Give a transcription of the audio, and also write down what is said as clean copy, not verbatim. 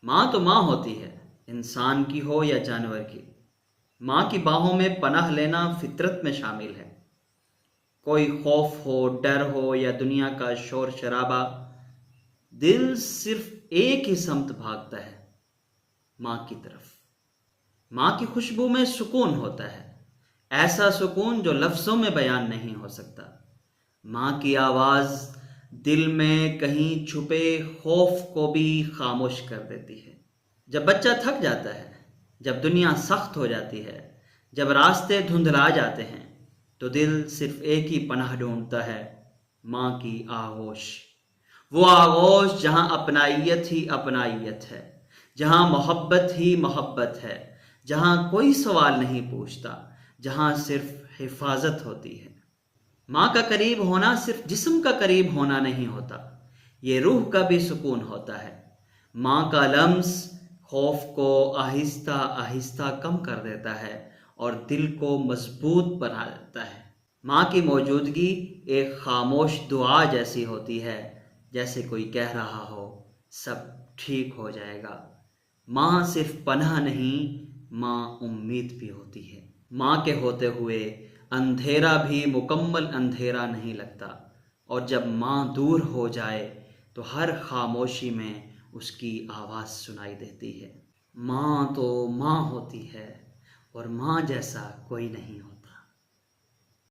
ماں تو ماں ہوتی ہے، انسان کی ہو یا جانور کی۔ ماں کی باہوں میں پناہ لینا فطرت میں شامل ہے۔ کوئی خوف ہو، ڈر ہو یا دنیا کا شور شرابہ، دل صرف ایک ہی سمت بھاگتا ہے، ماں کی طرف۔ ماں کی خوشبو میں سکون ہوتا ہے، ایسا سکون جو لفظوں میں بیان نہیں ہو سکتا۔ ماں کی آواز دل میں کہیں چھپے خوف کو بھی خاموش کر دیتی ہے۔ جب بچہ تھک جاتا ہے، جب دنیا سخت ہو جاتی ہے، جب راستے دھندلا جاتے ہیں، تو دل صرف ایک ہی پناہ ڈھونڈتا ہے، ماں کی آغوش۔ وہ آغوش جہاں اپنائیت ہی اپنائیت ہے، جہاں محبت ہی محبت ہے، جہاں کوئی سوال نہیں پوچھتا، جہاں صرف حفاظت ہوتی ہے۔ ماں کا قریب ہونا صرف جسم کا قریب ہونا نہیں ہوتا، یہ روح کا بھی سکون ہوتا ہے۔ ماں کا لمس خوف کو آہستہ آہستہ کم کر دیتا ہے اور دل کو مضبوط بنا دیتا ہے۔ ماں کی موجودگی ایک خاموش دعا جیسی ہوتی ہے، جیسے کوئی کہہ رہا ہو سب ٹھیک ہو جائے گا۔ ماں صرف پناہ نہیں، ماں امید بھی ہوتی ہے۔ ماں کے ہوتے ہوئے اندھیرا بھی مکمل اندھیرا نہیں لگتا، اور جب ماں دور ہو جائے تو ہر خاموشی میں اس کی آواز سنائی دیتی ہے۔ ماں تو ماں ہوتی ہے، اور ماں جیسا کوئی نہیں ہوتا۔